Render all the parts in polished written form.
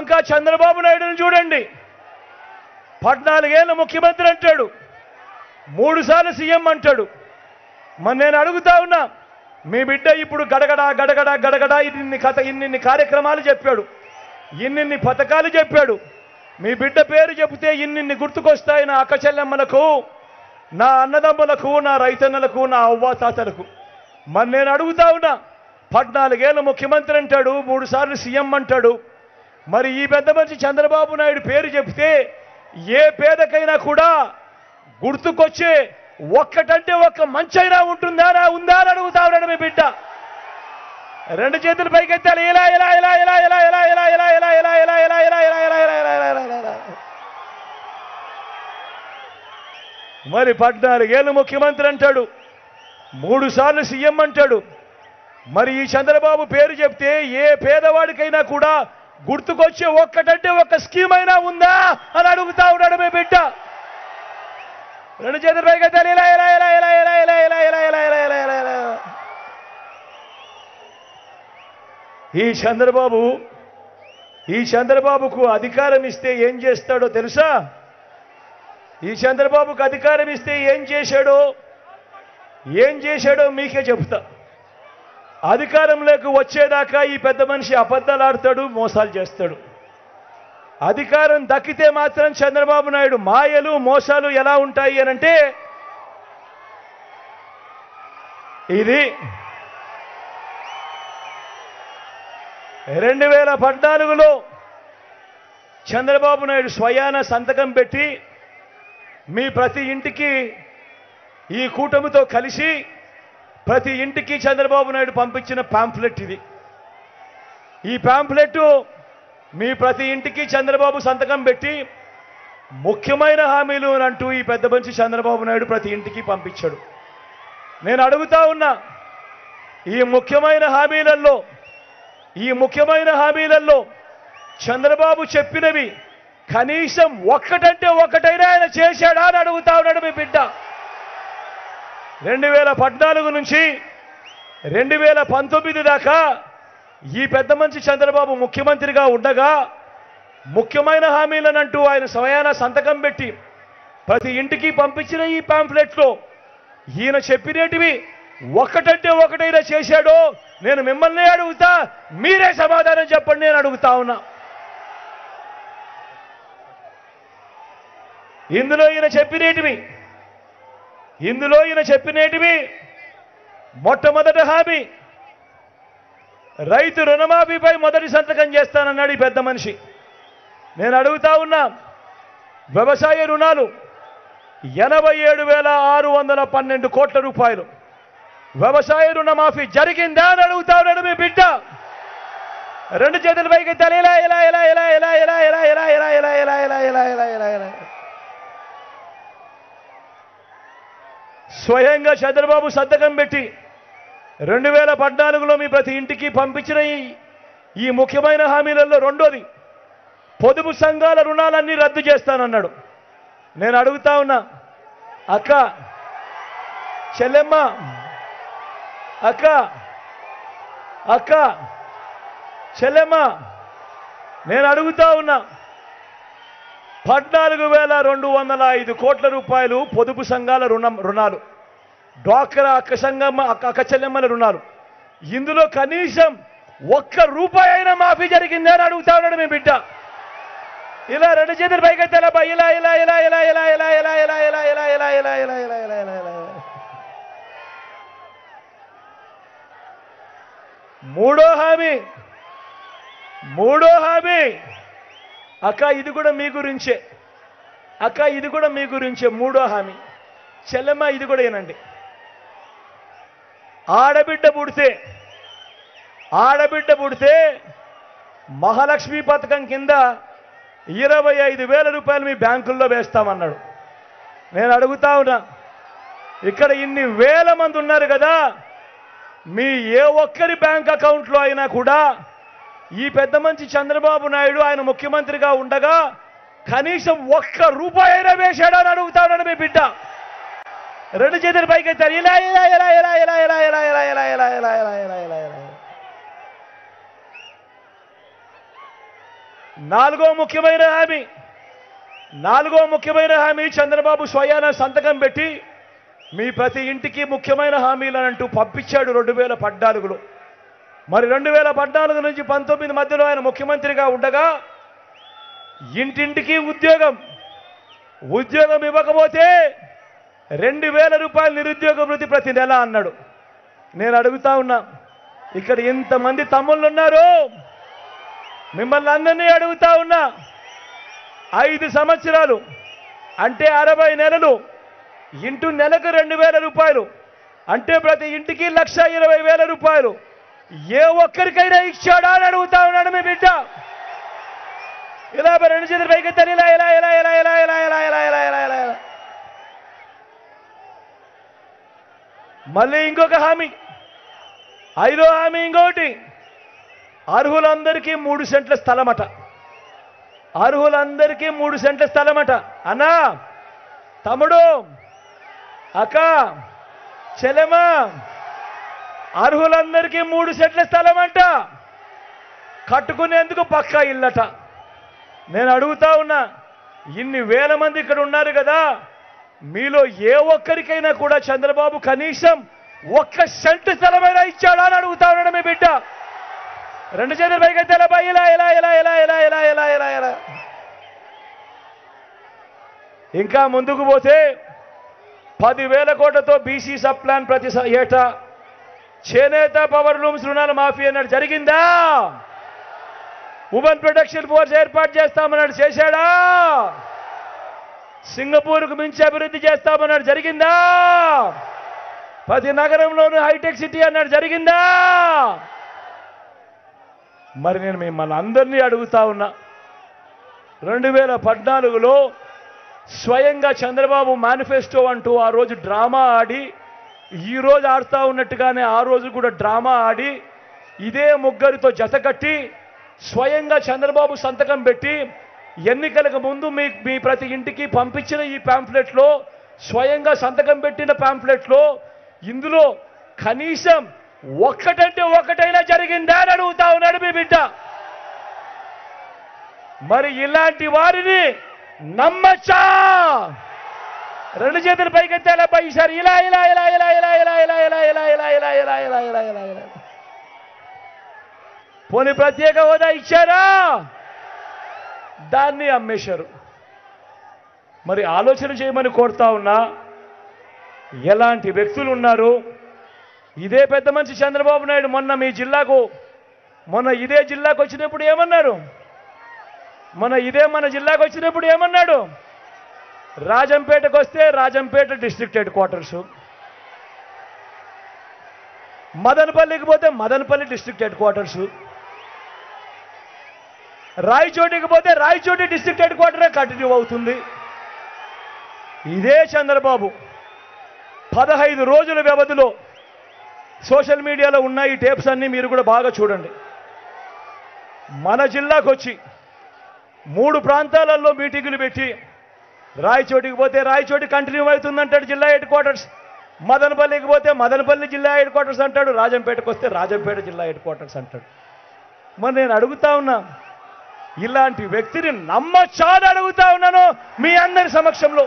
వంక చంద్రబాబు నాయుడుని చూడండి. 14 ఏళ్ళ ముఖ్యమంత్రి అంటాడు, 3 సార్లు సీఎం అంటాడు. మరి నేను అడుగుతా ఉన్నా, మీ బిడ్డ ఇప్పుడు గడగడా గడగడా గడగడా ఇన్ని కార్యక్రమాలు చెప్పాడు, ఇన్ని పథకాలు చెప్పాడు. మీ బిడ్డ పేరు చెబితే ఇన్ని గుర్తుకొస్తాయి నా అక్క చెల్లెమ్మలకు, నా అన్నదమ్ములకు, నా రైతన్నలకు, నా అవ్వాతాతలకు. మరి నేను అడుగుతా ఉన్నా, 14 ఏళ్ళ ముఖ్యమంత్రి అంటాడు, 3 సార్లు సీఎం అంటాడు. మరి ఈ పెద్ద మనిషి చంద్రబాబు నాయుడు పేరు చెబితే ఏ పేదకైనా కూడా గుర్తుకొచ్చే ఒక్కటంటే ఒక్క మంచైనా ఉంటుందా ఉందా అని అడుగుతా ఉన్నాడు మీ బిడ్డ. 2 చేతులు పైకెత్తాలి. ఇలా ఇలా ఇలా ఇలా ఇలా ఇలా ఇలా ఇలా ఇలా ఇలా ఇలా ఇలా ఇలా ఇలా ఇలా ఇలా ఇలా ఇలా. మరి 14 ఏళ్ళు ముఖ్యమంత్రి అంటాడు, 3 సార్లు సీఎం అంటాడు. మరి ఈ చంద్రబాబు పేరు చెప్తే ఏ పేదవాడికైనా కూడా గుర్తుకొచ్చే ఒక్కటంటే ఒక్క స్కీమ్ అయినా ఉందా అని అడుగుతా ఉన్నాడు మీ బిడ్డ. 2 చేతులు పైకెత్తాలి. ఇలా ఇలా ఇలా ఇలా ఇలా ఇలా ఇలా ఇలా ఇలా ఇలా ఇలా ఇలా ఇలా. ఈ చంద్రబాబుకు అధికారం ఇస్తే ఏం చేస్తాడో తెలుసా? ఈ చంద్రబాబుకు అధికారం ఇస్తే ఏం చేశాడో మీకే చెబుతా. అధికారంలోకి వచ్చేదాకా ఈ పెద్ద మనిషి అబద్ధాలు ఆడతాడు, మోసాలు చేస్తాడు. అధికారం దక్కితే మాత్రం చంద్రబాబు నాయుడు మాయలు మోసాలు ఎలా ఉంటాయి అనంటే, ఇది 2014లో చంద్రబాబు నాయుడు స్వయాన సంతకం పెట్టి మీ ప్రతి ఇంటికి ఈ కూటమితో కలిసి ప్రతి ఇంటికి చంద్రబాబు నాయుడు పంపించిన పాంఫ్లెట్ ఇది. ఈ పాంఫ్లెట్ మీ ప్రతి ఇంటికి చంద్రబాబు సంతకం పెట్టి ముఖ్యమైన హామీలు అని అంటూ ఈ పెద్ద మనిషి చంద్రబాబు నాయుడు ప్రతి ఇంటికి పంపించాడు. నేను అడుగుతా ఉన్నా, ఈ ముఖ్యమైన హామీలలో చంద్రబాబు చెప్పినవి కనీసం ఒక్కటంటే ఒక్కటైనా ఆయన చేశాడా అని అడుగుతా ఉన్నాడు మీ బిడ్డ. 2014 నుంచి 2019 దాకా ఈ పెద్ద మనిషి చంద్రబాబు ముఖ్యమంత్రిగా ఉండగా ముఖ్యమైన హామీలనంటూ ఆయన స్వయాన సంతకం పెట్టి ప్రతి ఇంటికి పంపించిన ఈ పాంఫ్లెట్లో ఈయన చెప్పినటివి ఒక్కటంటే ఒకటైనా చేశాడో నేను మిమ్మల్ని అడుగుతా, మీరే సమాధానం చెప్పండి నేను అడుగుతా ఉన్నా. ఇందులో ఈయన చెప్పినేటివి మొట్టమొదటి హామీ రైతు రుణమాఫీపై మొదటి సంతకం చేస్తానన్నాడు ఈ పెద్ద మనిషి. నేను అడుగుతా ఉన్నా, వ్యవసాయ రుణాలు 87,612 కోట్ల రూపాయలు వ్యవసాయ రుణమాఫీ జరిగిందా అని అడుగుతా ఉన్నాడు మీ బిడ్డ. 2 చేతుల పైకి ఎత్తాలి. ఇలా ఇలా ఇలా ఇలా ఇలా ఇలా ఇలా ఇలా ఇలా ఇలా ఇలా ఇలా ఇలా ఇలా ఇలా ఇలా. స్వయంగా చంద్రబాబు సంతకం పెట్టి 2014లో మీ ప్రతి ఇంటికి పంపించిన ఈ ముఖ్యమైన హామీలలో రెండోది పొదుపు సంఘాల రుణాలన్నీ రద్దు చేస్తానన్నాడు. నేను అడుగుతా ఉన్నా, అక్క చెల్లెమ్మ, అక్క చెల్లెమ్మ, నేను అడుగుతా ఉన్నా, 14,205 కోట్ల రూపాయలు పొదుపు సంఘాల రుణాలు, డ్వాక్రా అక్క చెల్లెమ్మల రుణాలు, ఇందులో కనీసం ₹1 అయినా మాఫీ జరిగిందా అని అడుగుతా ఉన్నాడు మీ బిడ్డ. ఇలా 2 చేతులు పైకెత్తాల ఇలా ఇలా ఇలా ఇలా ఇలా ఇలా ఇలా ఇలా ఇలా ఇలా ఇలా ఇలా ఇలా ఇలా ఇలా ఇలా ఇలా. మూడో హామీ అక్క ఇది కూడా మీ గురించే. మూడో హామీ చెల్లెమ్మ, ఇది కూడా ఏనండి. ఆడబిడ్డ పుడితే మహాలక్ష్మి పథకం కింద 25,000 రూపాయలు మీ బ్యాంకుల్లో వేస్తామన్నాడు. నేను అడుగుతా ఉన్నా, ఇక్కడ ఇన్ని వేల మంది ఉన్నారు కదా, మీ ఏ ఒక్కరి బ్యాంక్ అకౌంట్లో అయినా కూడా ఈ పెద్ద మనిషి చంద్రబాబు నాయుడు ఆయన ముఖ్యమంత్రిగా ఉండగా కనీసం ₹1 అయినా వేశాడా అని అడుగుతా ఉన్నాడు మీ బిడ్డ. 2 చేతులు పైకెత్తారు. ఇలా ఇలా ఇలా ఇలా ఇలా ఇలా ఇలా ఇలా ఇలా ఇలా ఇలా ఇలా ఇలా ఇలా ఇలా. నాలుగో ముఖ్యమైన హామీ చంద్రబాబు స్వయాన సంతకం పెట్టి మీ ప్రతి ఇంటికి ముఖ్యమైన హామీలను అంటూ పంపించాడు 2014లో. మరి 2014 నుంచి 19 మధ్యలో ఆయన ముఖ్యమంత్రిగా ఉండగా ఇంటింటికి ఉద్యోగం ఇవ్వకపోతే 2000 రూపాయలు నిరుద్యోగ వృత్తి ప్రతి నెల అన్నాడు. నేను అడుగుతా ఉన్నా, ఇక్కడ ఇంతమంది తమ్ముళ్ళు ఉన్నారు, మిమ్మల్ని అందరినీ అడుగుతా ఉన్నా, 5 సంవత్సరాలు అంటే 60 నెలలు ఇంటూ నెలకు 2000 రూపాయలు అంటే ప్రతి ఇంటికి 1,20,000 రూపాయలు ఏ ఒక్కరికైనా ఇచ్చాడా అని అడుగుతా ఉన్నాడు మీ బిడ్డ. ఇలా 2 చేతులు పైకెత్తారు, ఇలా ఇలా ఇలా ఇలా ఇలా ఇలా ఇలా ఇలా ఇలా ఇలా ఇలా ఇలా. మళ్ళీ ఇంకొక హామీ, 5వ హామీ ఇంకోటి, అర్హులందరికీ 3 సెంట్ల స్థలమట. అర్హులందరికీ 3 సెంట్ల స్థలమట. అన్నా, తమ్ముడు, అక్క, చెల్లెమ్మ, అర్హులందరికీ 3 సెంట్ల స్థలం అంట, కట్టుకునేందుకు పక్కా ఇల్లట. నేను అడుగుతా ఉన్నా, ఇన్ని వేల మంది ఇక్కడ ఉన్నారు కదా, మీలో ఏ ఒక్కరికైనా కూడా చంద్రబాబు కనీసం 1 సెంటు స్థలమైనా ఇచ్చాడా అని అడుగుతా ఉన్నాడు మీ బిడ్డ. 2 చేతులు పైకెత్తే ఇలా ఇలా ఇలా ఇలా ఇలా ఇలా ఇలా ఇలా ఇలా ఇలా. ఇంకా ముందుకు పోతే 10,000 కోట్లతో బీసీ సబ్ ప్లాన్ ప్రతి ఏటా, చేనేత పవర్ లూమ్స్ రుణాల మాఫీ అన్నాడు, జరిగిందా? ఉమెన్ ప్రొటెక్షన్ ఫోర్స్ ఏర్పాటు చేస్తామన్నాడు, చేశాడా? సింగపూర్కు మించి అభివృద్ధి చేస్తామన్నాడు, జరిగిందా? ప్రతి నగరంలోనూ హైటెక్ సిటీ అన్నాడు, జరిగిందా? మరి నేను మిమ్మల్ని అందరినీ అడుగుతా ఉన్నా, 2014లో స్వయంగా చంద్రబాబు మేనిఫెస్టో అంటూ ఆ రోజు డ్రామా ఆడి, ఈ రోజు ఆడుతూ ఉన్నట్టుగానే ఆ రోజు కూడా డ్రామా ఆడి, ఇదే ముగ్గురితో జతకట్టి స్వయంగా చంద్రబాబు సంతకం పెట్టి ఎన్నికలకు ముందు మీ ప్రతి ఇంటికి పంపించిన ఈ ప్యాంఫ్లెట్లో, స్వయంగా సంతకం పెట్టిన ప్యాంఫ్లెట్లో, ఇందులో కనీసం ఒక్కటంటే ఒకటైనా జరిగిందా అని అడుగుతా ఉన్నాడు మీ బిడ్డ. మరి ఇలాంటి వారిని నమ్మచ్చా? 2 చేతులు పైకెత్తాలా ఈసారి, ఇలా ఇలా ఇలా ఇలా ఇలా ఇలా ఇలా ఇలా ఇలా ఇలా ఇలా ఇలా ఇలా ఇలా ఇలా ఇలా. పోనీ ప్రత్యేక హోదా ఇచ్చారా? దాన్ని అమ్మేశారు. మరి ఆలోచన చేయమని కోరుతా ఉన్నా, ఎలాంటి వ్యక్తులు ఉన్నారు? ఇదే పెద్ద మనిషి చంద్రబాబు నాయుడు మొన్న ఇదే జిల్లాకు వచ్చినప్పుడు ఏమన్నారు? మన జిల్లాకు వచ్చినప్పుడు ఏమన్నాడు? రాజంపేటకు వస్తే రాజంపేట డిస్ట్రిక్ట్ హెడ్ క్వార్టర్స్, మదనపల్లికి పోతే మదనపల్లి డిస్ట్రిక్ట్ హెడ్ క్వార్టర్స్, రాయచోటికి పోతే రాయచోటి డిస్ట్రిక్ట్ హెడ్ క్వార్టరే కంటిన్యూ అవుతుంది. ఇదే చంద్రబాబు 15 రోజుల వ్యవధిలో సోషల్ మీడియాలో ఉన్న ఈ టేప్స్ అన్నీ మీరు కూడా బాగా చూడండి. మన జిల్లాకు వచ్చి 3 ప్రాంతాలలో మీటింగులు పెట్టి, రాయచోటికి పోతే రాయచోటి కంటిన్యూ అవుతుందంటాడు జిల్లా హెడ్ క్వార్టర్స్, మదనపల్లికి పోతే మదనపల్లి జిల్లా హెడ్ క్వార్టర్స్ అంటాడు, రాజంపేటకు వస్తే రాజంపేట జిల్లా హెడ్ క్వార్టర్స్ అంటాడు. మరి నేను అడుగుతా ఉన్నా, ఇలాంటి వ్యక్తిని నమ్మచ్చా అని అడుగుతా ఉన్నాను మీ అందరి సమక్షంలో.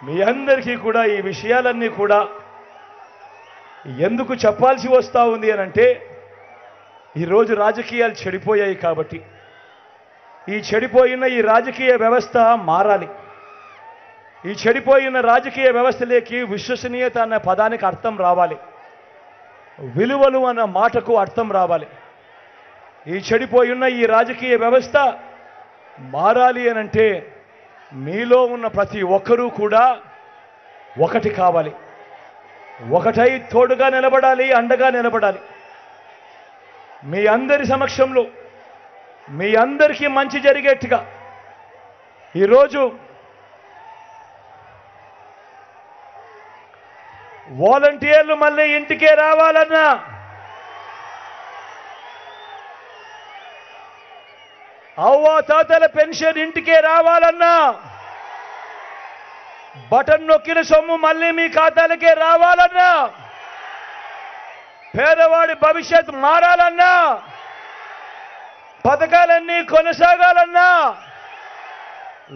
మీ అందరికీ కూడా ఈ విషయాలన్నీ కూడా ఎందుకు చెప్పాల్సి వస్తూ ఉంది అనంటే, ఈరోజు రాజకీయాలు చెడిపోయాయి కాబట్టి. ఈ చెడిపోయిన ఈ రాజకీయ వ్యవస్థ మారాలి. ఈ చెడిపోయిన రాజకీయ వ్యవస్థలోకి విశ్వసనీయత అన్న పదానికి అర్థం రావాలి, విలువలు అన్న మాటకు అర్థం రావాలి. ఈ చెడిపోయిన ఈ రాజకీయ వ్యవస్థ మారాలి అనంటే మీలో ఉన్న ప్రతి ఒక్కరూ కూడా ఒకటి కావాలి, ఒకటై తోడుగా నిలబడాలి, అండగా నిలబడాలి. మీ అందరి సమక్షంలో మీ అందరికీ మంచి జరిగేట్టుగా ఈరోజు వాలంటీర్లు మళ్ళీ ఇంటికే రావాలన్నా, అవ్వా తాతల పెన్షన్ ఇంటికే రావాలన్నా, బటన్ నొక్కిన సొమ్ము మళ్ళీ మీ ఖాతాలకే రావాలన్నా, పేదవాడి భవిష్యత్ మారాలన్నా పథకాలన్నీ కొనసాగాలన్నా,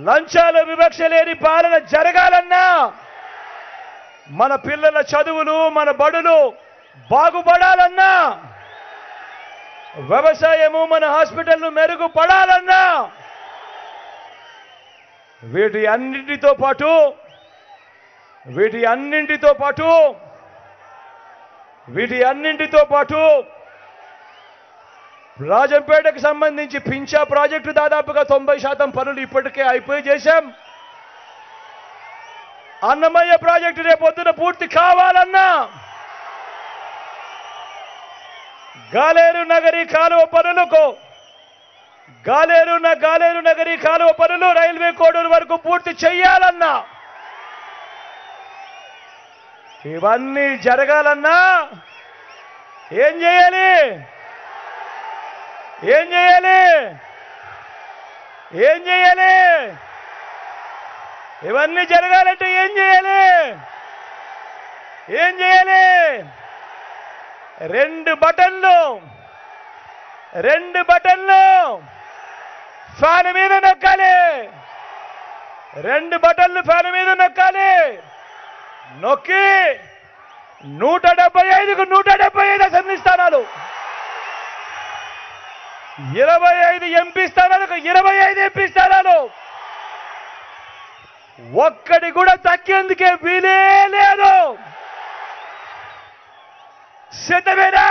లంచాల వివక్ష లేని పాలన జరగాలన్నా, మన పిల్లల చదువులు మన బడులు బాగుపడాలన్నా, వ్యవసాయము మన హాస్పిటల్ను మెరుగుపడాలన్నా, వీటి అన్నింటితో పాటు రాజంపేటకు సంబంధించి పింఛా ప్రాజెక్టు దాదాపుగా 90% పనులు ఇప్పటికే అయిపోయి చేశాం. అన్నమయ్య ప్రాజెక్టు రేపొద్దున పూర్తి కావాలన్నా, గాలేరు నగరి కాలువ పనులు రైల్వే కోడూరు వరకు పూర్తి చేయాలన్నా, ఇవన్నీ జరగాలన్నా ఏం చేయాలి? ఇవన్నీ జరగాలంటే ఏం చేయాలి? రెండు బటన్లు ఫ్యాన్ మీద నొక్కాలి. 2 బటన్లు ఫ్యాన్ మీద నొక్కాలి. నొక్కి 175కు 175 అసెంబ్లీ స్థానాలు, 25 ఎంపీ స్థానాలకు 25 ఎంపీ స్థానాలు, ఒక్కడి కూడా తగ్గేందుకే వీలే లేదు. సిద్ధమేనా?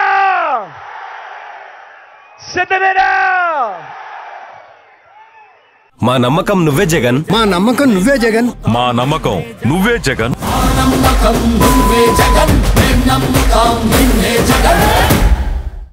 మా నమ్మకం నువ్వే జగన్, మా నమ్మకం నువ్వే జగన్, మా నమ్మకం నువ్వే జగన్. నమ్మకం నువ్వే జగన్.